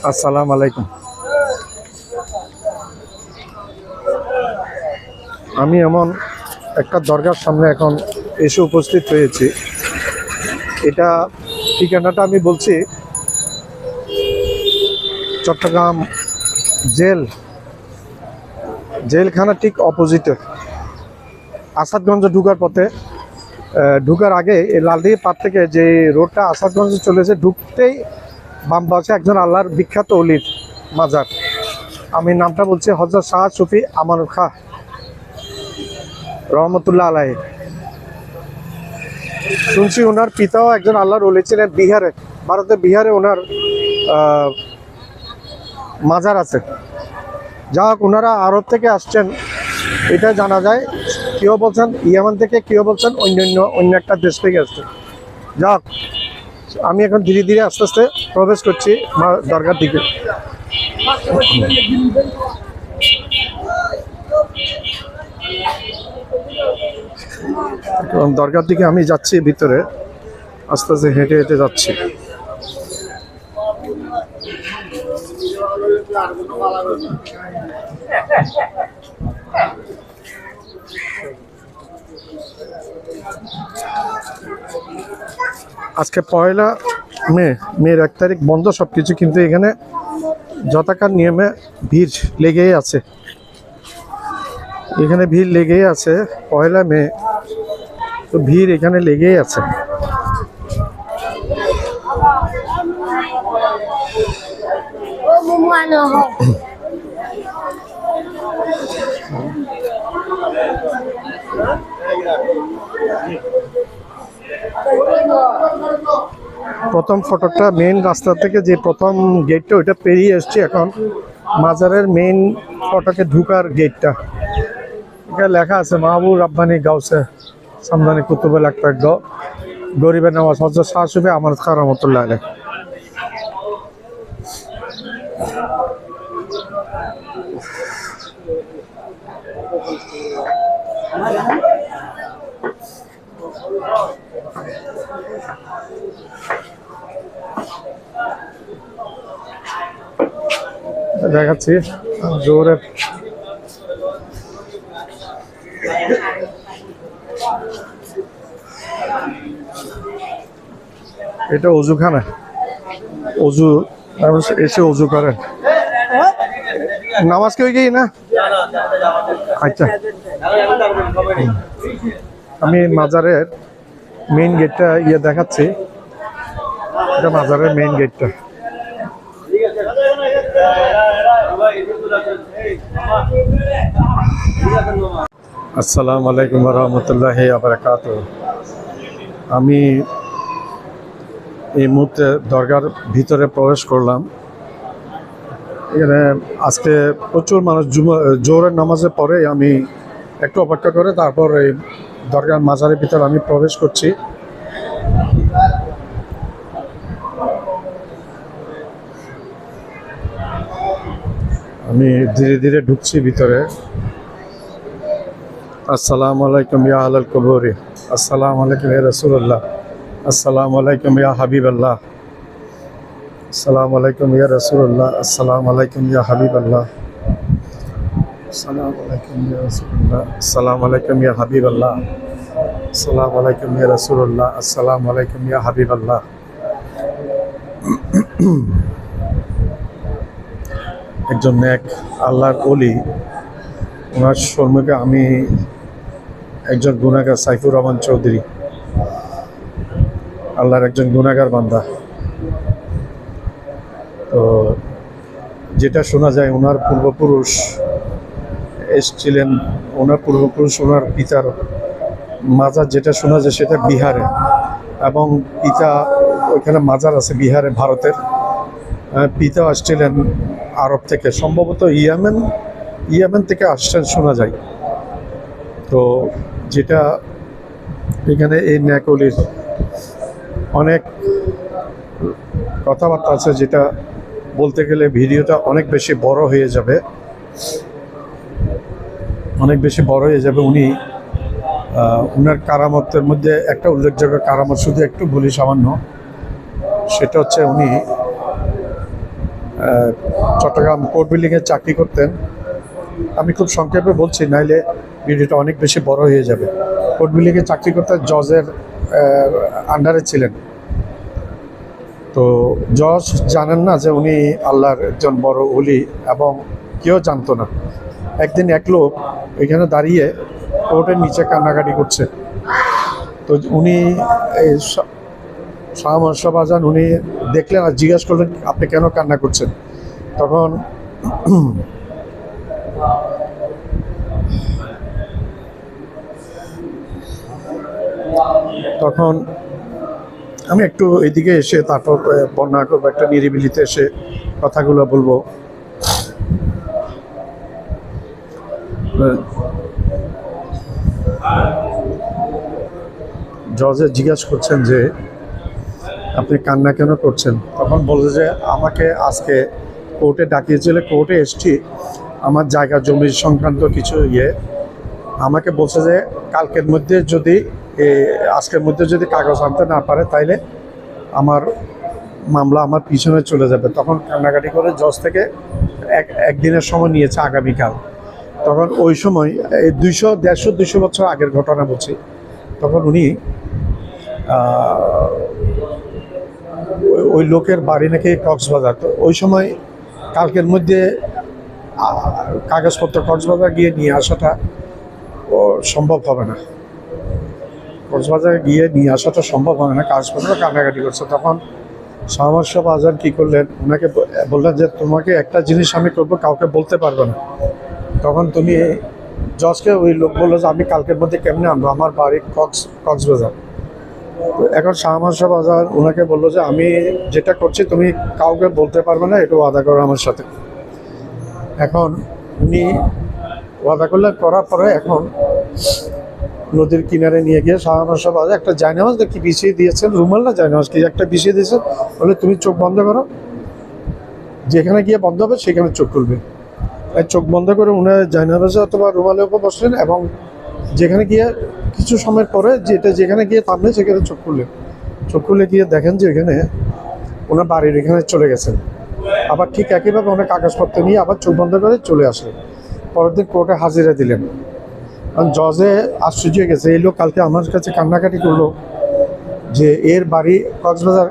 আসসালামু আলাইকুম। আমি এমন একটা দরগার সামনে এখন এসে উপস্থিত হয়েছি। এটা ঠিকানাটা আমি বলছি, চট্টগ্রাম জেলখানা ঠিক অপোজিটে আসাদগঞ্জ ঢুকার পথে, ঢুকার আগে এই লালদিঘি পার থেকে যে রোডটা আসাদগঞ্জে চলেছে, ঢুকতেই বাম পাশে একজন আল্লাহর বিখ্যাত অলির মাজার। আমি নামটা বলছি হযরত শাহ সুফি আমানত খাঁ রহমতুল্লাহ আলাইহি। শুনছি ওনার পিতাও একজন আল্লাহর ওলি ছিলেন। ভারতের বিহারে ওনার মাজার আছে। যা হোক, ওনারা আরব থেকে আসছেন এটা জানা যায়। কেউ বলছেন ইয়ামান থেকে, কেউ বলছেন অন্য একটা দেশ থেকে আসছেন। যা হোক, আমি এখন ধীরে ধীরে আস্তে আস্তে প্রবেশ করছি দরগার দিকে। দরগার দিকে আমি যাচ্ছি, ভিতরে আস্তে আস্তে হেঁটে হেঁটে যাচ্ছি। আজকে পয়লা মের 1 তারিখ, বন্ধ সবকিছু, কিন্তু এখানে যথাকার নিয়মে ভিড় লেগেই আছে। এখানে ভিড় লেগেই আছে। পয়লা মে তো ভিড় এখানে লেগেই আছে। প্রথম ফটকটা মেইন রাস্তা থেকে, যে প্রথম গেটটা ওইটা পেরিয়ে এসছি এখন মাজারের মেইন ফটকে ঢুকার গেটটা। এখানে লেখা আছে মাহবুব রাব্বানি গাউসে সামদানি কুতুবে লাগবে গরিবের নামাজ হযরত শাহ সুফি আমানত খাঁ রহমতুল্লাহ আলাইহি। দেখাচ্ছি জোরে। এটা অজুখানা, অজু এসে অজু করেন। নামাজ কেউ গিয়ে না? আচ্ছা, আমি মাজারের মেইন গেটটা দেখাচ্ছি। এটা মাজারের মেইন গেটটা। আসসালামু আলাইকুম ওয়া রাহমাতুল্লাহি ওয়া বারাকাতুহু। আমি এই মুহূর্তে দরগার ভিতরে প্রবেশ করলাম। এখানে আজকে প্রচুর মানুষ জোহরের নামাজের পরে আমি একটু অপেক্ষা করে তারপর এই দরগার মাজারের ভিতরে আমি প্রবেশ করছি। আমি ধীরে ধীরে ঢুকছি ভিতরে। আসসালামু আলাইকুম ইয়া আহলাল কবরি, আসসালামু আলাইকুম ইয়া রাসূলুল্লাহ, আসসালামু আলাইকুম ইয়া হাবিবাল্লাহ, আসসালামু আলাইকুম ইয়া রাসূলুল্লাহ, আসসালামু আলাইকুম ইয়া হাবিবাল্লাহ, আসসালামু আলাইকুম ইয়া রাসূলুল্লাহ, আসসালামু আলাইকুম ইয়া হাবিবাল্লাহ, আসসালামু আলাইকুম ইয়া রাসূলুল্লাহ, আসসালামু আলাইকুম ইয়া হাবিবাল্লাহ। একজন নেক আল্লাহর ওলি, ওনার সম্মুখে আমি একজন গুনাহগার সাইফুর রহমান চৌধুরী, আল্লাহর একজন গুনাহগার বান্দা। তো যেটা শোনা যায়, ওনার পূর্বপুরুষ এসেছিলেন, ওনার পূর্বপুরুষ, ওনার পিতার মাজার যেটা শোনা যায় সেটা বিহারে, এবং পিতা ওইখানে মাজার আছে বিহারে, ভারতের। পিতা আসছিলেন আরব থেকে, সম্ভবত ইয়ামেন থেকে আসছেন শোনা যায়। তো যেটা এখানে এই নেকলির অনেক কথাবার্তা আছে, যেটা বলতে গেলে ভিডিওটা অনেক বেশি বড় হয়ে যাবে, উনি ওনার কারামতের মধ্যে একটা উল্লেখযোগ্য কারামত, শুধু একটু বলি সামান্য, সেটা হচ্ছে উনি চট্টগ্রাম কোর্ট বিল্ডিংয়ে চাকরি করতেন। আমি খুব সংক্ষেপে বলছি, নাইলে ভিডিওটা অনেক বেশি বড় হয়ে যাবে। কোর্ট বিল্ডিংয়ে চাকরি করতেন, জজের আন্ডারে ছিলেন। তো জজ জানেন না যে উনি আল্লাহর একজন বড় ওলি, এবং কেউ জানতো না। একদিন এক লোক এখানে দাঁড়িয়ে কোর্টের নিচে কান্নাকাটি করছে। তো উনি এই শাহ মোহাম্মদ আজান উনি দেখলেন আর জিজ্ঞেস করলেন, আপনি কেন কান্না করছেন? তখন তখন আমি একটু এদিকে এসে তারপর বর্ণনা করবো, একটা নিরিবিলিতে এসে কথাগুলো বলবো। জজে জিজ্ঞেস করছেন যে আপনি কান্না কেন করছেন? তখন বলছে যে আমাকে আজকে কোর্টে ডাকিয়েছিল, কোর্টে এসছি আমার জায়গা জমি সংক্রান্ত কিছু আমাকে বলছে যে কালকের মধ্যে যদি আজকের মধ্যে যদি কাগজ আনতে না পারে তাইলে আমার মামলা আমার পিছনে চলে যাবে। তখন কান্নাকাটি করে জজ থেকে একদিনের সময় নিয়েছে, আগামীকাল। তখন ওই সময় 150-200 বছর আগের ঘটনা বলছি। তখন উনি ওই লোকের বাড়ি নাকি কক্সবাজার। তো ওই সময় কালকের মধ্যে কাগজপত্র কক্সবাজার গিয়ে নিয়ে আসাটা সম্ভব হবে না। কক্সবাজারে গিয়ে নিয়ে আসাটা সম্ভব হবে না, কাগজপত্র কান্নাকাটি করছে। তখন শাহ মোহাম্মদ আজান কী করলেন, ওনাকে বললেন যে তোমাকে একটা জিনিস আমি করবো, কাউকে বলতে পারবে না। তখন তুমি জজকে ওই লোক বললো যে আমি কালকের মধ্যে কেমনে আনবো, আমার বাড়ি কক্সবাজার। তো এখন শাহ মোহাম্মদ আজান ওনাকে বললো যে আমি যেটা করছি তুমি কাউকে বলতে পারবে না, এটা ওয়াদা করো আমার সাথে। এখন উনি ওয়াদা করলে, করার পরে এখন নদীর কিনারে নিয়ে গিয়ে শাহ মোহাম্মদ আজান একটা জায়নামাজ কি বিছিয়ে দিয়েছেন, রুমাল না জায়নামাজ কি একটা বিছিয়ে দিয়েছেন, বলে তুমি চোখ বন্ধ করো, যেখানে গিয়ে বন্ধ হবে সেখানে চোখ খুলবে। চোখ বন্ধ করে উনি জায়নামাজে অথবা রুমালের উপর বসলেন, এবং যেখানে গিয়ে কিছু সময় পরে যেখানে গিয়ে থামলে সেখানে চোখ খুললেন। চোখ খুলে গিয়ে দেখেন যে এখানে ওনার বাড়ির এখানে চলে গেছেন। আবার ঠিক একইভাবে অনেক কাগজপত্র নিয়ে আবার চোখ বন্ধ করে চলে আসে। পরের দিন কোর্টে হাজিরা দিলেন। কারণ জজে আশ্চর্য হয়ে গেছে, এই লোক কালকে আমার কাছে কান্নাকাটি করলো যে এর বাড়ি কক্সবাজার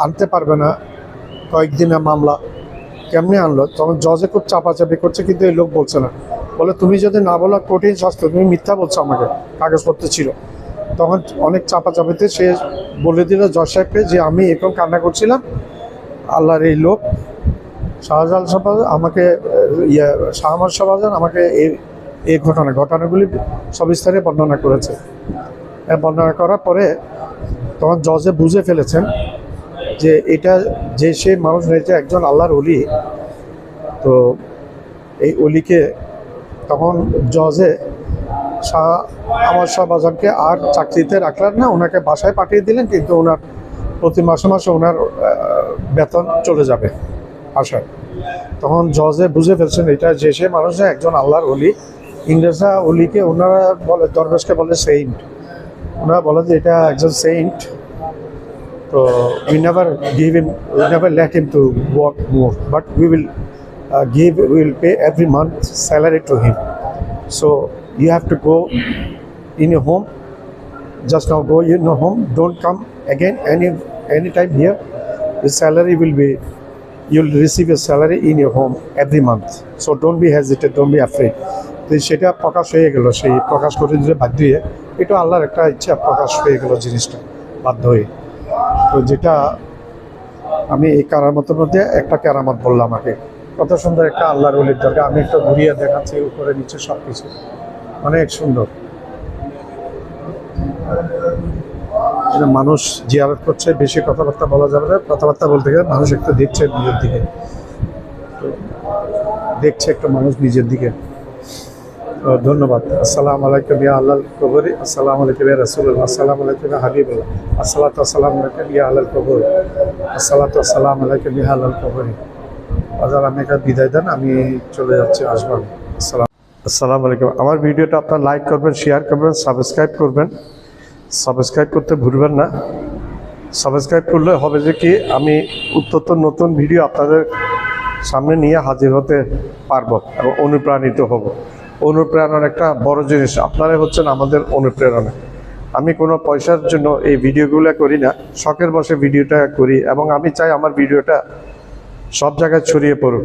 আনতে পারবে না, কয়েকদিনের মামলা কেমনি আনলো। তখন জজে খুব চাপাচাপি করছে, কিন্তু এই লোক বলছে না। বলে তুমি যদি না বলো কঠিন শাস্তি, তুমি মিথ্যা বলছো, আমাকে কাগজপত্র ছিল। তখন অনেক চাপাচাপিতে সে বলে দিল জজ সাহেবকে যে আমি এরকম কান্না করছিলাম, আল্লাহর এই লোক শাহজাহান আমাকে শাহ মোহাম্মদ আজান আমাকে এই ঘটনাগুলি সবিস্তারে বর্ণনা করেছে। বর্ণনা করার পরে তখন জজে বুঝে ফেলেছেন যে এটা যে সে মানুষ হয়েছে একজন আল্লাহর ওলি। তো এই ওলিকে তখন জজে শাহ আজানকে আর চাকরিতে রাখলেন না, ওনাকে বাসায় পাঠিয়ে দিলেন। কিন্তু ওনার প্রতি মাসে মাসে ওনার বেতন চলে যাবে বাসায়। তখন জজে বুঝে ফেলছেন এটা যে সে মানুষ একজন আল্লাহর ওলি। ইংরেজরা ওলিকে ওনারা বলে, দরবেশকে বলে সেইন্ট। ওনারা বলে যে এটা একজন সেইন্ট। তো we never let him to work more, but we will pay every month salary to him. So you have to go in your home, just now go in your home, don't come again any time here. The salary will be, you'll receive your salary in your home every month. So don't be hesitant, don't be afraid. তো সেটা প্রকাশ হয়ে গেল, সেই প্রকাশ করে দিলে বাধ্য হয়ে, এটা আল্লাহর একটা ইচ্ছা, প্রকাশ হয়ে গেল জিনিসটা বাধ্য হয়ে। তো যেটা আমি এই কারামতের মধ্যে একটা কেরামত বললাম, আমাকে কত সুন্দর একটা আল্লাহর ওলির দরকার। আমি একটা ঘুরিয়ে দেখাচ্ছি, উপরে নিচে সব কিছু অনেক সুন্দর। মানুষ জিয়ারত করছে, বেশি কথাবার্তা বলা যাবে না। কথাবার্তা বলতে গেলে মানুষ একটু দেখছে নিজের দিকে, একটু মানুষ নিজের দিকে। ধন্যবাদ। আসসালামু আলাইকুম ইয়া আল্লাহর কবরি, আসসালামু আলাইকুম ইয়া রাসূলুল্লাহ, আসসালামু আলাইকুম ইয়া হাবিবাল্লাহ, আসসালাতু আসসালামু আলাইকুম ইয়া আল্লাহর কবরি, আসসালাতু আসসালামু আলাইকুম ইয়া আল্লাহর কবরি। আজান আমি একটা বিদায় দেন, আমি চলে যাচ্ছি, আসবেন। আসসালামু আলাইকুম। আমার ভিডিওটা আপনার লাইক করবেন, শেয়ার করবেন, সাবস্ক্রাইব করবেন। সাবস্ক্রাইব করতে ভুলবেন না। সাবস্ক্রাইব করলে হবে যে কি, আমি উত্তর নতুন ভিডিও আপনাদের সামনে নিয়ে হাজির হতে পারবো এবং অনুপ্রাণিত হব। অনুপ্রেরণার একটা বড় জিনিস আপনারাই হচ্ছেন আমাদের অনুপ্রেরণা। আমি কোনো পয়সার জন্য এই ভিডিওগুলো করি না, শখের বসে ভিডিওটা করি এবং আমি চাই আমার ভিডিওটা সব জায়গায় ছড়িয়ে পড়ুক।